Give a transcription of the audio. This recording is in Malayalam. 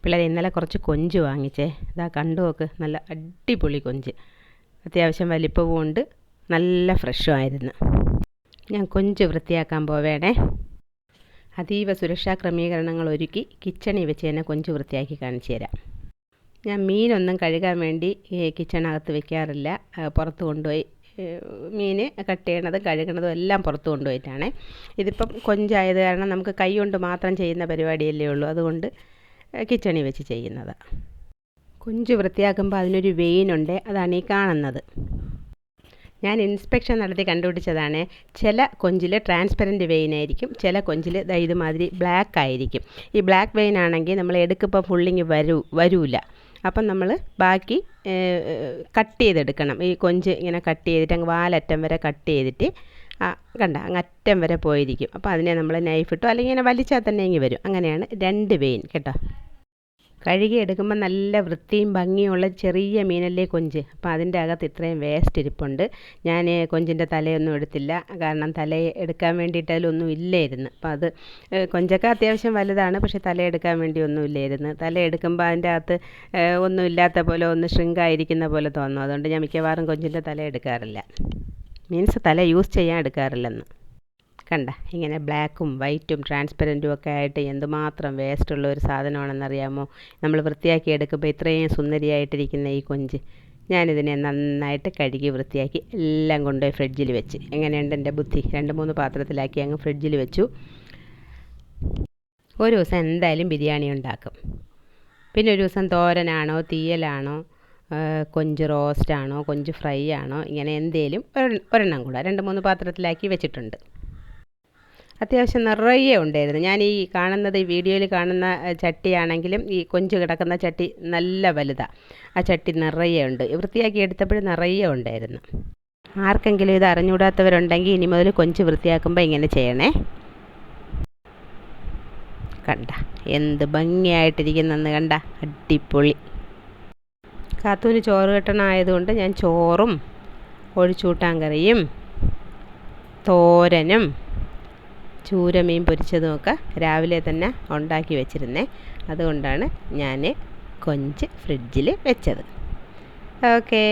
പിള്ളേരെ ഇന്നലെ കുറച്ച് കൊഞ്ച് വാങ്ങിച്ചേ. ഇതാ കണ്ടു നോക്ക്, നല്ല അടിപൊളി കൊഞ്ച്. അത്യാവശ്യം വലിപ്പവും ഉണ്ട്, നല്ല ഫ്രഷും ആയിരുന്നു. ഞാൻ കൊഞ്ച് വൃത്തിയാക്കാൻ പോവേണേ. അതീവ സുരക്ഷാ ക്രമീകരണങ്ങൾ ഒരുക്കി കിച്ചണിൽ വെച്ച് തന്നെ കൊഞ്ച് വൃത്തിയാക്കി കാണിച്ചു തരാം. ഞാൻ മീനൊന്നും കഴുകാൻ വേണ്ടി കിച്ചണകത്ത് വെക്കാറില്ല. പുറത്ത് കൊണ്ടുപോയി മീൻ കട്ട് ചെയ്യണതും കഴുകണതും എല്ലാം പുറത്ത് കൊണ്ടുപോയിട്ടാണ്. ഇതിപ്പം കൊഞ്ചായത് കാരണം നമുക്ക് കൈ കൊണ്ട് മാത്രം ചെയ്യുന്ന പരിപാടിയല്ലേ ഉള്ളൂ, അതുകൊണ്ട് കിച്ചണിൽ വെച്ച് ചെയ്യുന്നതാണ്. കൊഞ്ച് വൃത്തിയാക്കുമ്പോൾ അതിനൊരു വെയിനുണ്ട്, അതാണ് ഈ കാണുന്നത്. ഞാൻ ഇൻസ്പെക്ഷൻ നടത്തി കണ്ടുപിടിച്ചതാണ്. ചില കൊഞ്ചിൽ ട്രാൻസ്പെറൻറ്റ് വെയിനായിരിക്കും, ചില കൊഞ്ചിൽ ഇതുമാതിരി ബ്ലാക്ക് ആയിരിക്കും. ഈ ബ്ലാക്ക് വെയിൻ ആണെങ്കിൽ നമ്മൾ എടുക്കുമ്പോൾ ഫുള്ളിങ് വരൂല. അപ്പം നമ്മൾ ബാക്കി കട്ട് ചെയ്തെടുക്കണം. ഈ കൊഞ്ച് ഇങ്ങനെ കട്ട് ചെയ്തിട്ട് അങ്ങ് വാലറ്റം വരെ കട്ട് ചെയ്തിട്ട് കണ്ട അങ്ങ് അറ്റം വരെ പോയിരിക്കും. അപ്പോൾ അതിനെ നമ്മൾ നൈഫിട്ടോ അല്ലെങ്കിൽ ഇങ്ങനെ വലിച്ചാൽ തന്നെ ഇങ്ങ് വരും. അങ്ങനെയാണ് 2 വെയിൻ കേട്ടോ. കഴുകി എടുക്കുമ്പോൾ നല്ല വൃത്തിയും ഭംഗിയുള്ള ചെറിയ മീനല്ലേ കൊഞ്ച്. അപ്പോൾ അതിൻ്റെ അകത്ത് ഇത്രയും വേസ്റ്റ് ഇരിപ്പുണ്ട്. ഞാൻ കൊഞ്ചിൻ്റെ തലയൊന്നും എടുത്തില്ല, കാരണം തല എടുക്കാൻ വേണ്ടിയിട്ട് അതിലൊന്നും ഇല്ലായിരുന്നു. അപ്പോൾ അത് കൊഞ്ചൊക്കെ അത്യാവശ്യം വലുതാണ്, പക്ഷേ തല എടുക്കാൻ വേണ്ടി ഒന്നും ഇല്ലായിരുന്നു. തല എടുക്കുമ്പോൾ അതിൻ്റെ അകത്ത് ഒന്നും ഇല്ലാത്ത പോലെ, ഒന്ന് ഷ്രിങ്കായിരിക്കുന്ന പോലെ തോന്നും. അതുകൊണ്ട് ഞാൻ മിക്കവാറും കൊഞ്ചിൻ്റെ തല എടുക്കാറില്ല. മീൻസ് തല യൂസ് ചെയ്യാൻ എടുക്കാറില്ലെന്ന്. കണ്ട ഇങ്ങനെ ബ്ലാക്കും വൈറ്റും ട്രാൻസ്പെറൻറ്റും ഒക്കെ ആയിട്ട് എന്തുമാത്രം വേസ്റ്റുള്ള ഒരു സാധനമാണെന്നറിയാമോ. നമ്മൾ വൃത്തിയാക്കി എടുക്കുമ്പോൾ ഇത്രയും സുന്ദരിയായിട്ടിരിക്കുന്ന ഈ കൊഞ്ച്. ഞാനിതിനെ നന്നായിട്ട് കഴുകി വൃത്തിയാക്കി എല്ലാം കൊണ്ടുപോയി ഫ്രിഡ്ജിൽ വെച്ച്. എങ്ങനെയുണ്ട് എൻ്റെ ബുദ്ധി? 2-3 പാത്രത്തിലാക്കി അങ്ങ് ഫ്രിഡ്ജിൽ വെച്ചു. ഒരു ദിവസം എന്തായാലും ബിരിയാണി ഉണ്ടാക്കും. പിന്നെ ഒരു ദിവസം തോരനാണോ തീയലാണോ കൊഞ്ച് റോസ്റ്റാണോ കൊഞ്ച് ഫ്രൈ ആണോ, ഇങ്ങനെ എന്തേലും ഒരെണ്ണം കൂടെ 2-3 പാത്രത്തിലാക്കി വെച്ചിട്ടുണ്ട്. അത്യാവശ്യം നിറയെ ഉണ്ടായിരുന്നു. ഞാൻ ഈ കാണുന്നത്, ഈ വീഡിയോയിൽ കാണുന്ന ചട്ടിയാണെങ്കിലും ഈ കൊഞ്ച് കിടക്കുന്ന ചട്ടി നല്ല വലുതാണ്. ആ ചട്ടി നിറയെ ഉണ്ട്. വൃത്തിയാക്കി എടുത്തപ്പോഴും നിറയെ ഉണ്ടായിരുന്നു. ആർക്കെങ്കിലും ഇത് അറിഞ്ഞുകൂടാത്തവരുണ്ടെങ്കിൽ ഇനി മുതൽ കൊഞ്ച് വൃത്തിയാക്കുമ്പോൾ ഇങ്ങനെ ചെയ്യണേ. കണ്ട എന്ത് ഭംഗിയായിട്ടിരിക്കുന്നെന്ന് കണ്ട, അടിപൊളി. കാത്തൂന് ചോറ് കെട്ടണമായതുകൊണ്ട് ഞാൻ ചോറും ഒഴിച്ചൂട്ടാൻ കറിയും തോരനും ചൂരമീൻ പൊരിച്ചതുമൊക്കെ രാവിലെ തന്നെ ഉണ്ടാക്കി വെച്ചിരുന്നേ. അതുകൊണ്ടാണ് ഞാൻ കൊഞ്ച് ഫ്രിഡ്ജിൽ വെച്ചത്. ഓക്കേ.